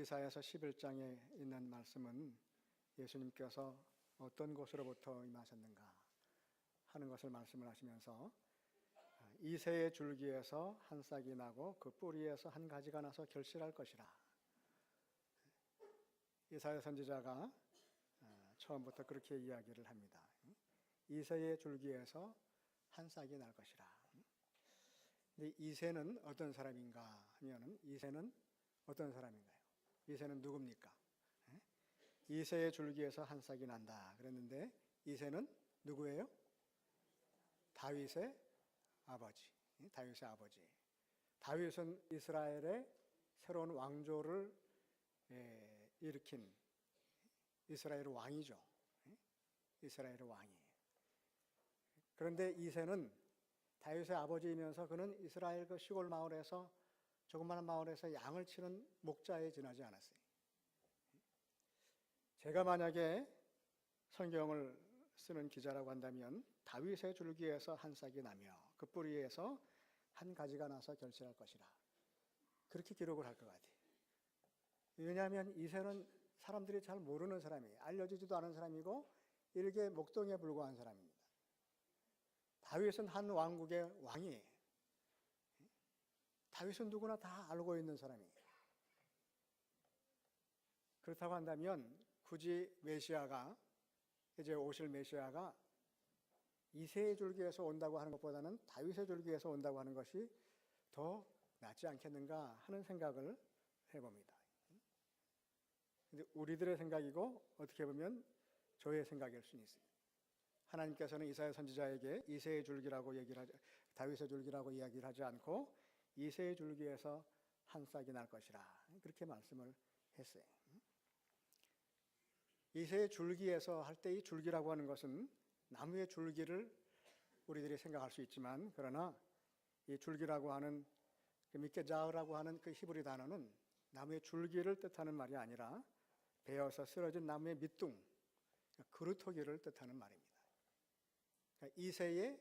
이사야서 11장에 있는 말씀은 예수님께서 어떤 곳으로부터 임하셨는가 하는 것을 말씀을 하시면서 이새의 줄기에서 한 싹이 나고 그 뿌리에서 한 가지가 나서 결실할 것이라. 이사야 선지자가 처음부터 그렇게 이야기를 합니다. 이새의 줄기에서 한 싹이 날 것이라. 근데 이새는 어떤 사람인가 하면은 이새는 어떤 사람인가요? 이새는 누굽니까? 이새의 줄기에서 한 싹이 난다 그랬는데 이새는 누구예요? 다윗의 아버지. 다윗의 아버지. 다윗은 이스라엘의 새로운 왕조를 일으킨 이스라엘의 왕이죠. 이스라엘의 왕이에요. 그런데 이새는 다윗의 아버지이면서 그는 이스라엘 그 시골 마을에서 조그마한 마을에서 양을 치는 목자에 지나지 않았어요. 제가 만약에 성경을 쓰는 기자라고 한다면 다윗의 줄기에서 한 싹이 나며 그 뿌리에서 한 가지가 나서 결실할 것이라 그렇게 기록을 할 것 같아요. 왜냐하면 이새는 사람들이 잘 모르는 사람이에요. 알려지지도 않은 사람이고 일개 목동에 불과한 사람입니다. 다윗은 한 왕국의 왕이에요. 다윗은 누구나 다 알고 있는 사람이에요. 그렇다고 한다면 굳이 메시아가 이제 오실 메시아가 이새의 줄기에서 온다고 하는 것보다는 다윗의 줄기에서 온다고 하는 것이 더 낫지 않겠는가 하는 생각을 해봅니다. 근데 우리들의 생각이고 어떻게 보면 저의 생각일 수는 있어요. 하나님께서는 이사야 선지자에게 이새의 줄기라고 얘기를 하지, 다윗의 줄기라고 이야기를 하지 않고 이새의 줄기에서 한 싹이 날 것이라 그렇게 말씀을 했어요. 이새의 줄기에서 할 때 이 줄기라고 하는 것은 나무의 줄기를 우리들이 생각할 수 있지만 그러나 이 줄기라고 하는 그 미케자흐라고 하는 그 히브리 단어는 나무의 줄기를 뜻하는 말이 아니라 베어서 쓰러진 나무의 밑둥, 그루터기를 뜻하는 말입니다. 그러니까 이새의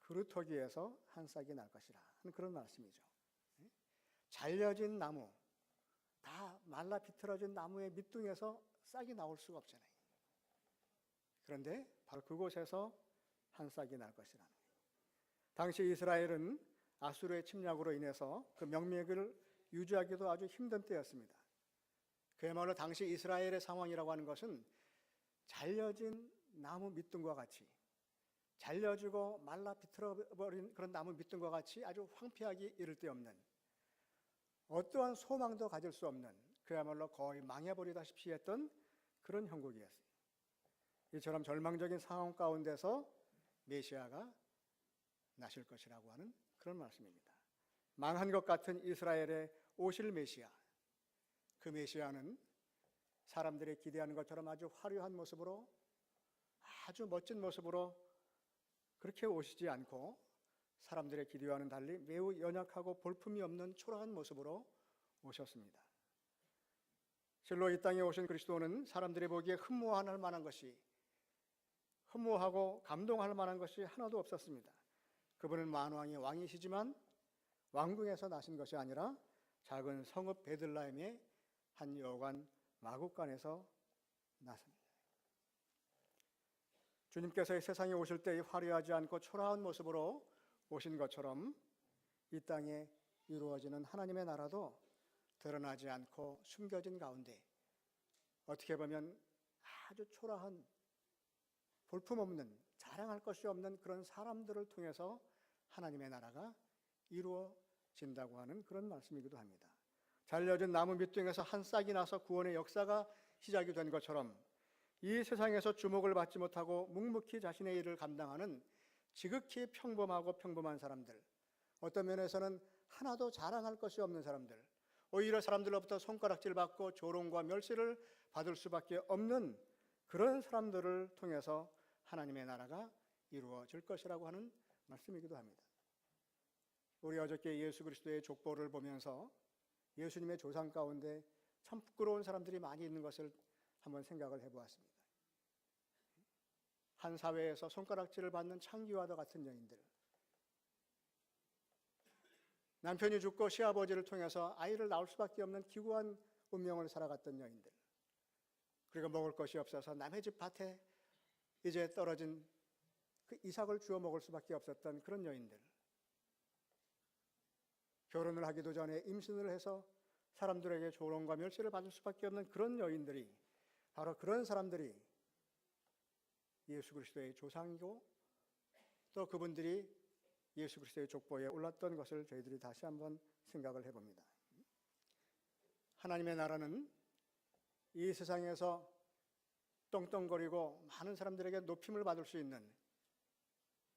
그루터기에서 한 싹이 날 것이라 하는 그런 말씀이죠. 잘려진 나무, 다 말라 비틀어진 나무의 밑둥에서 싹이 나올 수가 없잖아요. 그런데 바로 그곳에서 한 싹이 날 것이라는 거예요. 당시 이스라엘은 아수르의 침략으로 인해서 그 명맥을 유지하기도 아주 힘든 때였습니다. 그야말로 당시 이스라엘의 상황이라고 하는 것은 잘려진 나무 밑둥과 같이 잘려지고 말라 비틀어버린 그런 나무 밑둥과 같이 아주 황폐하기 이를 데 없는 어떠한 소망도 가질 수 없는 그야말로 거의 망해버리다시피 했던 그런 형국이었어요. 이처럼 절망적인 상황 가운데서 메시아가 나실 것이라고 하는 그런 말씀입니다. 망한 것 같은 이스라엘에 오실 메시아, 그 메시아는 사람들이 기대하는 것처럼 아주 화려한 모습으로 아주 멋진 모습으로 그렇게 오시지 않고 사람들의 기대와는 달리 매우 연약하고 볼품이 없는 초라한 모습으로 오셨습니다. 실로 이 땅에 오신 그리스도는 사람들이 보기에 흠모할 만한 것이 흠모하고 감동할 만한 것이 하나도 없었습니다. 그분은 만왕의 왕이시지만 왕궁에서 나신 것이 아니라 작은 성읍 베들레헴의 한 여관 마구간에서 나섭니다. 주님께서 이 세상에 오실 때 화려하지 않고 초라한 모습으로 오신 것처럼 이 땅에 이루어지는 하나님의 나라도 드러나지 않고 숨겨진 가운데 어떻게 보면 아주 초라한 볼품없는 자랑할 것이 없는 그런 사람들을 통해서 하나님의 나라가 이루어진다고 하는 그런 말씀이기도 합니다. 잘려진 나무 밑둥에서 한 싹이 나서 구원의 역사가 시작이 된 것처럼 이 세상에서 주목을 받지 못하고 묵묵히 자신의 일을 감당하는 지극히 평범하고 평범한 사람들, 어떤 면에서는 하나도 자랑할 것이 없는 사람들, 오히려 사람들로부터 손가락질 받고 조롱과 멸시를 받을 수밖에 없는 그런 사람들을 통해서 하나님의 나라가 이루어질 것이라고 하는 말씀이기도 합니다. 우리 어저께 예수 그리스도의 족보를 보면서 예수님의 조상 가운데 참 부끄러운 사람들이 많이 있는 것을 한번 생각을 해보았습니다. 한 사회에서 손가락질을 받는 창기와도 같은 여인들, 남편이 죽고 시아버지를 통해서 아이를 낳을 수밖에 없는 기구한 운명을 살아갔던 여인들, 그리고 먹을 것이 없어서 남의 집 밭에 이제 떨어진 그 이삭을 주워 먹을 수밖에 없었던 그런 여인들, 결혼을 하기도 전에 임신을 해서 사람들에게 조롱과 멸시를 받을 수밖에 없는 그런 여인들이, 바로 그런 사람들이 예수 그리스도의 조상이고 또 그분들이 예수 그리스도의 족보에 올랐던 것을 저희들이 다시 한번 생각을 해봅니다. 하나님의 나라는 이 세상에서 떵떵거리고 많은 사람들에게 높임을 받을 수 있는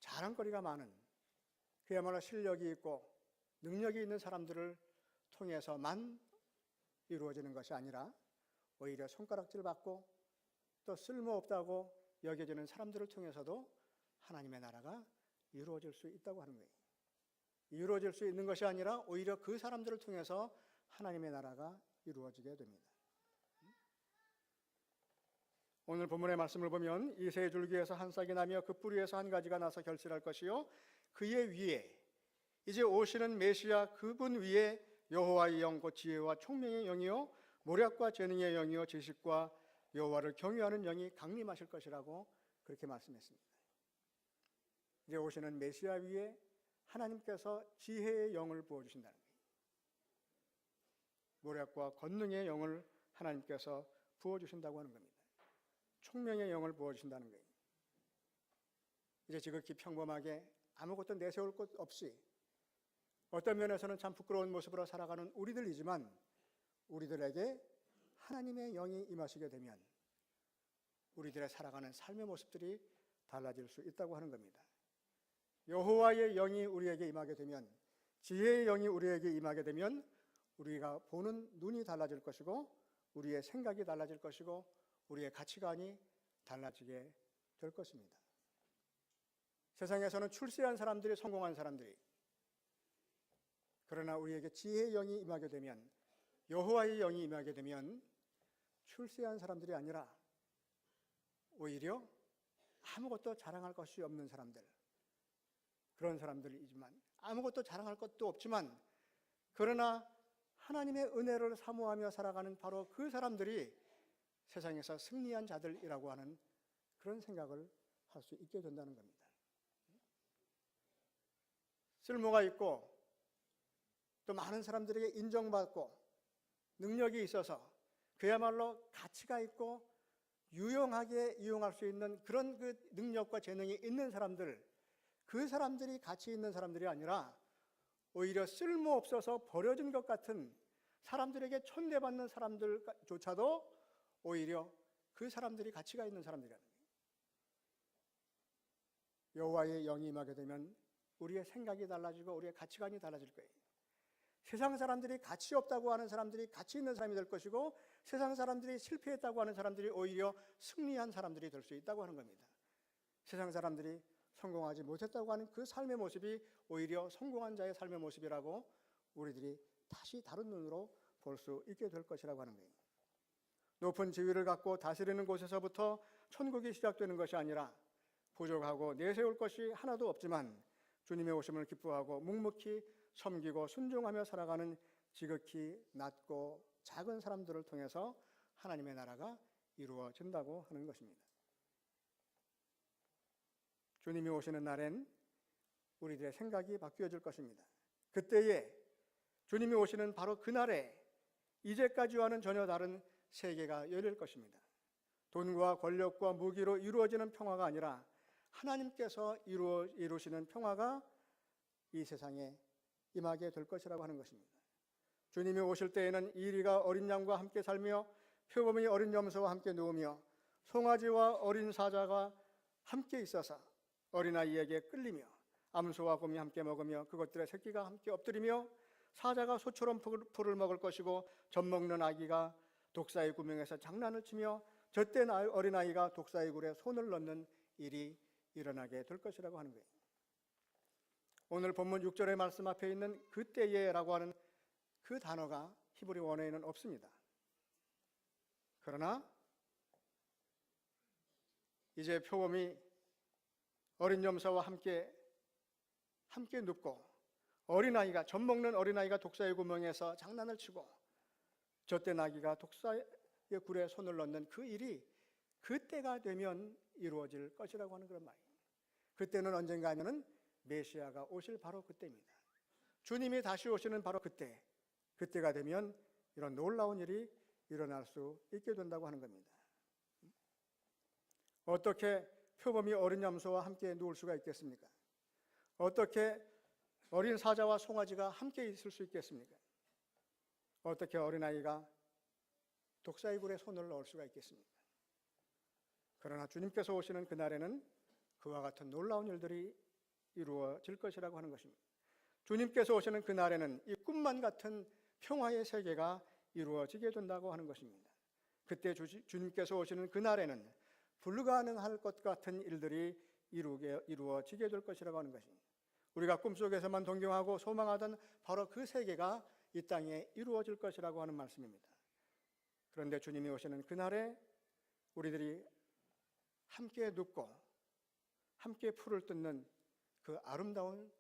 자랑거리가 많은, 그야말로 실력이 있고 능력이 있는 사람들을 통해서만 이루어지는 것이 아니라 오히려 손가락질 받고 또 쓸모없다고 여겨지는 사람들을 통해서도 하나님의 나라가 이루어질 수 있다고 하는 거예요. 이루어질 수 있는 것이 아니라 오히려 그 사람들을 통해서 하나님의 나라가 이루어지게 됩니다. 오늘 본문의 말씀을 보면 이 세 줄기에서 한 싹이 나며 그 뿌리에서 한 가지가 나서 결실할 것이요 그의 위에 이제 오시는 메시아 그분 위에 여호와의 영 곧 지혜와 총명의 영이요 모략과 재능의 영이요 지식과 여호와를 경외하는 영이 강림하실 것이라고 그렇게 말씀했습니다. 이제 오시는 메시아 위에 하나님께서 지혜의 영을 부어주신다는 거예요. 모략과 권능의 영을 하나님께서 부어주신다고 하는 겁니다. 총명의 영을 부어주신다는 거예요. 이제 지극히 평범하게 아무것도 내세울 것 없이 어떤 면에서는 참 부끄러운 모습으로 살아가는 우리들이지만 우리들에게 하나님의 영이 임하시게 되면 우리들의 살아가는 삶의 모습들이 달라질 수 있다고 하는 겁니다. 여호와의 영이 우리에게 임하게 되면, 지혜의 영이 우리에게 임하게 되면 우리가 보는 눈이 달라질 것이고 우리의 생각이 달라질 것이고 우리의 가치관이 달라지게 될 것입니다. 세상에서는 출세한 사람들이 성공한 사람들이, 그러나 우리에게 지혜의 영이 임하게 되면, 여호와의 영이 임하게 되면 출세한 사람들이 아니라 오히려 아무것도 자랑할 것이 없는 사람들, 그런 사람들이지만 아무것도 자랑할 것도 없지만 그러나 하나님의 은혜를 사모하며 살아가는 바로 그 사람들이 세상에서 승리한 자들이라고 하는 그런 생각을 할 수 있게 된다는 겁니다. 쓸모가 있고 또 많은 사람들에게 인정받고 능력이 있어서 그야말로 가치가 있고 유용하게 이용할 수 있는 그런 그 능력과 재능이 있는 사람들, 그 사람들이 가치 있는 사람들이 아니라 오히려 쓸모없어서 버려진 것 같은 사람들에게 촌대받는 사람들조차도 오히려 그 사람들이 가치가 있는 사람들이라는 거예요. 여호와의 영이 임하게 되면 우리의 생각이 달라지고 우리의 가치관이 달라질 거예요. 세상 사람들이 가치 없다고 하는 사람들이 가치 있는 사람이 될 것이고 세상 사람들이 실패했다고 하는 사람들이 오히려 승리한 사람들이 될 수 있다고 하는 겁니다. 세상 사람들이 성공하지 못했다고 하는 그 삶의 모습이 오히려 성공한 자의 삶의 모습이라고 우리들이 다시 다른 눈으로 볼 수 있게 될 것이라고 하는 거예요. 높은 지위를 갖고 다스리는 곳에서부터 천국이 시작되는 것이 아니라 부족하고 내세울 것이 하나도 없지만 주님의 오심을 기뻐하고 묵묵히 섬기고 순종하며 살아가는 지극히 낮고 작은 사람들을 통해서 하나님의 나라가 이루어진다고 하는 것입니다. 주님이 오시는 날엔 우리들의 생각이 바뀌어질 것입니다. 그때에 주님이 오시는 바로 그날에 이제까지와는 전혀 다른 세계가 열릴 것입니다. 돈과 권력과 무기로 이루어지는 평화가 아니라 하나님께서 이루시는 평화가 이 세상에 임하게 될 것이라고 하는 것입니다. 주님이 오실 때에는 이리가 어린 양과 함께 살며 표범이 어린 염소와 함께 누우며 송아지와 어린 사자가 함께 있어서 어린아이에게 끌리며 암소와 곰이 함께 먹으며 그것들의 새끼가 함께 엎드리며 사자가 소처럼 풀을 먹을 것이고 젖먹는 아기가 독사의 구멍에서 장난을 치며 젖된 어린아이가 독사의 굴에 손을 넣는 일이 일어나게 될 것이라고 하는 거예요. 오늘 본문 6절의 말씀 앞에 있는 그때에라고 하는 그 단어가 히브리 원어에는 없습니다. 그러나 이제 표범이 어린 염소와 함께 눕고 어린아이가 젖먹는 어린아이가 독사의 구멍에서 장난을 치고 젖된 아기가 독사의 굴에 손을 넣는 그 일이 그때가 되면 이루어질 것이라고 하는 그런 말이에요. 그때는 언젠가 하면은 메시아가 오실 바로 그때입니다. 주님이 다시 오시는 바로 그때가 되면 이런 놀라운 일이 일어날 수 있게 된다고 하는 겁니다. 어떻게 표범이 어린 염소와 함께 누울 수가 있겠습니까? 어떻게 어린 사자와 송아지가 함께 있을 수 있겠습니까? 어떻게 어린아이가 독사의 굴에 손을 넣을 수가 있겠습니까? 그러나 주님께서 오시는 그날에는 그와 같은 놀라운 일들이 이루어질 것이라고 하는 것입니다. 주님께서 오시는 그날에는 이 꿈만 같은 평화의 세계가 이루어지게 된다고 하는 것입니다. 그때 주님께서 오시는 그날에는 불가능할 것 같은 일들이 이루어지게 될 것이라고 하는 것입니다. 우리가 꿈속에서만 동경하고 소망하던 바로 그 세계가 이 땅에 이루어질 것이라고 하는 말씀입니다. 그런데 주님이 오시는 그날에 우리들이 함께 눕고 함께 풀을 뜯는 그 아름다운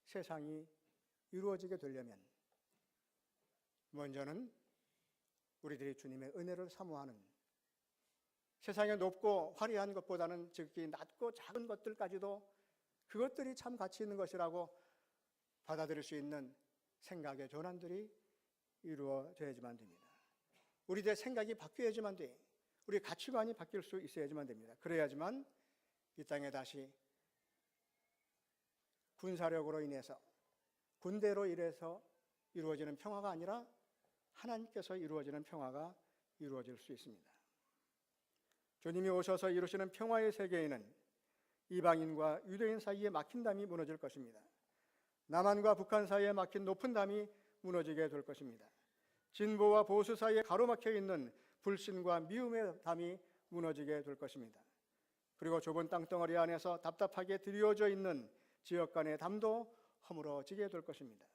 세상이 이루어지게 되려면 먼저는 우리들이 주님의 은혜를 사모하는, 세상에 높고 화려한 것보다는 즉히 낮고 작은 것들까지도 그것들이 참 가치 있는 것이라고 받아들일 수 있는 생각의 전환들이 이루어져야지만 됩니다. 우리들의 생각이 바뀌어야지만 돼. 우리의 가치관이 바뀔 수 있어야지만 됩니다. 그래야지만 이 땅에 다시 군사력으로 인해서, 군대로 인해서 이루어지는 평화가 아니라 하나님께서 이루어지는 평화가 이루어질 수 있습니다. 주님이 오셔서 이루시는 평화의 세계에는 이방인과 유대인 사이에 막힌 담이 무너질 것입니다. 남한과 북한 사이에 막힌 높은 담이 무너지게 될 것입니다. 진보와 보수 사이에 가로막혀 있는 불신과 미움의 담이 무너지게 될 것입니다. 그리고 좁은 땅덩어리 안에서 답답하게 드리워져 있는 지역 간의 담도 허물어지게 될 것입니다.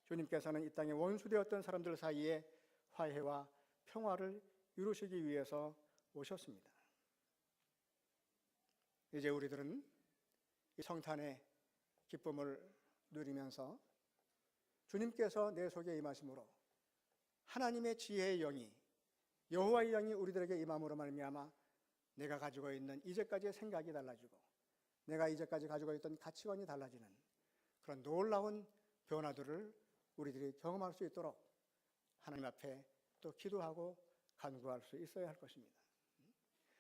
주님께서는 이 땅에 원수되었던 사람들 사이에 화해와 평화를 이루시기 위해서 오셨습니다. 이제 우리들은 이 성탄의 기쁨을 누리면서 주님께서 내 속에 임하심으로 하나님의 지혜의 영이, 여호와의 영이 우리들에게 임함으로 말미암아 내가 가지고 있는 이제까지의 생각이 달라지고 내가 이제까지 가지고 있던 가치관이 달라지는 그런 놀라운 변화들을 우리들이 경험할 수 있도록 하나님 앞에 또 기도하고 간구할 수 있어야 할 것입니다.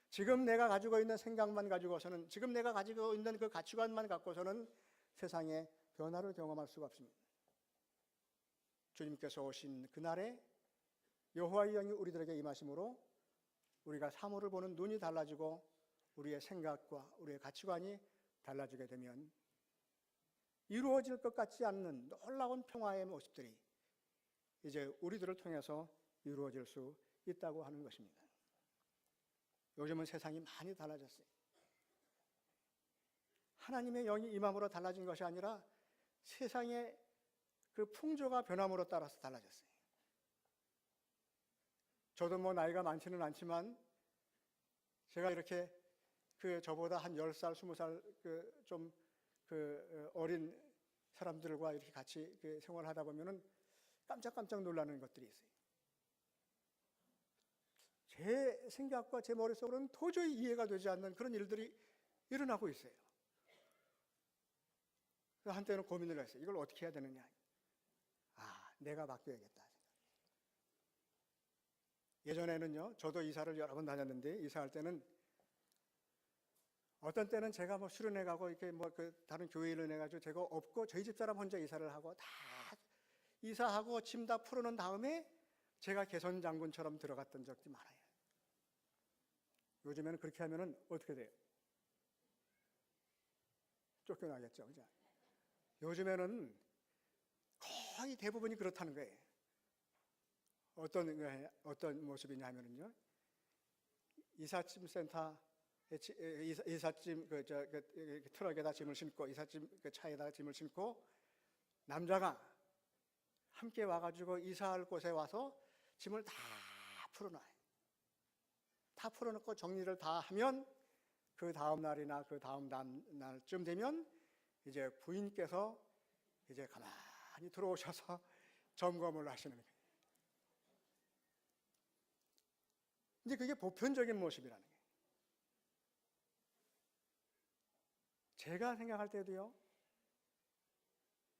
지금 내가 가지고 있는 생각만 가지고서는, 지금 내가 가지고 있는 그 가치관만 갖고서는 세상의 변화를 경험할 수가 없습니다. 주님께서 오신 그날에 여호와의 영이 우리들에게 임하심으로 우리가 사물을 보는 눈이 달라지고 우리의 생각과 우리의 가치관이 달라지게 되면 이루어질 것 같지 않는 놀라운 평화의 모습들이 이제 우리들을 통해서 이루어질 수 있다고 하는 것입니다. 요즘은 세상이 많이 달라졌어요. 하나님의 영이 임함으로 달라진 것이 아니라 세상의 그 풍조가 변함으로 따라서 달라졌어요. 저도 뭐 나이가 많지는 않지만 제가 이렇게 저보다 한 10살, 20살 어린 사람들과 이렇게 같이 생활하다 보면은 깜짝깜짝 놀라는 것들이 있어요. 제 생각과 제 머릿속으로는 도저히 이해가 되지 않는 그런 일들이 일어나고 있어요. 그래서 한때는 고민을 했어요. 이걸 어떻게 해야 되느냐. 내가 바뀌어야겠다. 예전에는요, 저도 이사를 여러 번 다녔는데, 이사할 때는 어떤 때는 제가 뭐 수련회 가고 이렇게 다른 교회를 내가지고 제가 없고 저희 집사람 혼자 이사를 하고 다 이사하고 짐 다 풀어놓은 다음에 제가 개선 장군처럼 들어갔던 적이 많아요. 요즘에는 그렇게 하면은 어떻게 돼요? 쫓겨나겠죠, 그죠? 요즘에는 거의 대부분이 그렇다는 거예요. 어떤 모습이냐 하면은요, 이삿짐 센터, 이삿짐 트럭에다 짐을 싣고, 이삿짐 차에다가 짐을 싣고 남자가 함께 와가지고 이사할 곳에 와서 짐을 다 풀어놔요. 다 풀어놓고 정리를 다 하면 그 다음 날이나 그 다음 날쯤 되면 이제 부인께서 이제 가만히 들어오셔서 점검을 하시는 거예요. 이제 그게 보편적인 모습이라는 거예요. 제가 생각할 때도요,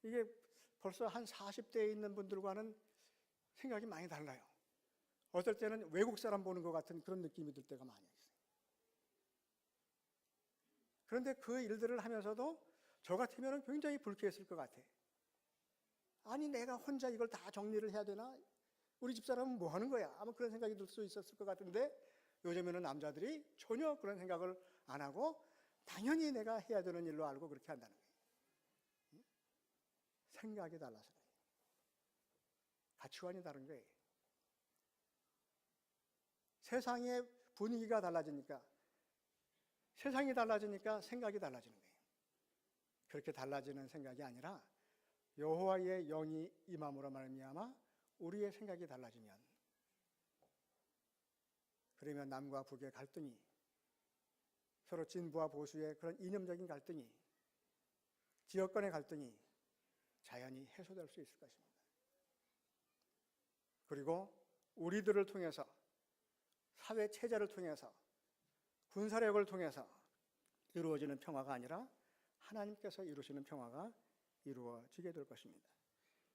이게 벌써 한 40대에 있는 분들과는 생각이 많이 달라요. 어떨 때는 외국 사람 보는 것 같은 그런 느낌이 들 때가 많이 있어요. 그런데 그 일들을 하면서도 저 같으면 굉장히 불쾌했을 것 같아. 아니, 내가 혼자 이걸 다 정리를 해야 되나? 우리 집사람은 뭐 하는 거야? 아마 그런 생각이 들 수 있었을 것 같은데, 요즘에는 남자들이 전혀 그런 생각을 안 하고 당연히 내가 해야 되는 일로 알고 그렇게 한다는 거예요. 생각이 달라서 그래요. 가치관이 다른 거예요. 세상의 분위기가 달라지니까, 세상이 달라지니까 생각이 달라지는 거예요. 그렇게 달라지는 생각이 아니라 여호와의 영이 임함으로 말미암아 우리의 생각이 달라지면, 그러면 남과 북의 갈등이, 서로 진보와 보수의 그런 이념적인 갈등이, 지역 간의 갈등이 자연히 해소될 수 있을 것입니다. 그리고 우리들을 통해서, 사회 체제를 통해서, 군사력을 통해서 이루어지는 평화가 아니라 하나님께서 이루시는 평화가 이루어지게 될 것입니다.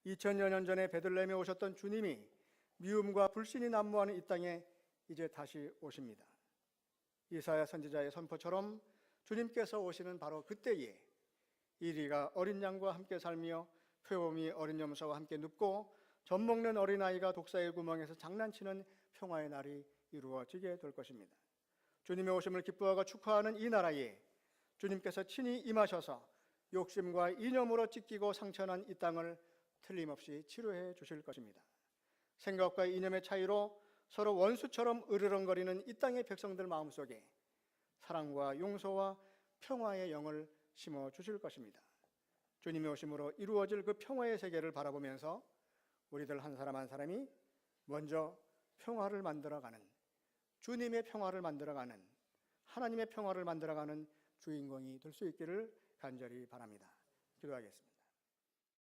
2000여 년 전에 베들레헴에 오셨던 주님이 미움과 불신이 난무하는 이 땅에 이제 다시 오십니다. 이사야 선지자의 선포처럼 주님께서 오시는 바로 그때에 이리가 어린 양과 함께 살며 표범이 어린 염소와 함께 눕고 젖 먹는 어린아이가 독사의 구멍에서 장난치는 평화의 날이 이루어지게 될 것입니다. 주님의 오심을 기뻐하고 축하하는 이 나라에 주님께서 친히 임하셔서 욕심과 이념으로 찢기고 상처난 이 땅을 틀림없이 치료해 주실 것입니다. 생각과 이념의 차이로 서로 원수처럼 으르렁거리는 이 땅의 백성들 마음속에 사랑과 용서와 평화의 영을 심어 주실 것입니다. 주님의 오심으로 이루어질 그 평화의 세계를 바라보면서 우리들 한 사람 한 사람이 먼저 평화를 만들어가는, 주님의 평화를 만들어가는, 하나님의 평화를 만들어가는 주인공이 될 수 있기를 간절히 바랍니다. 기도하겠습니다.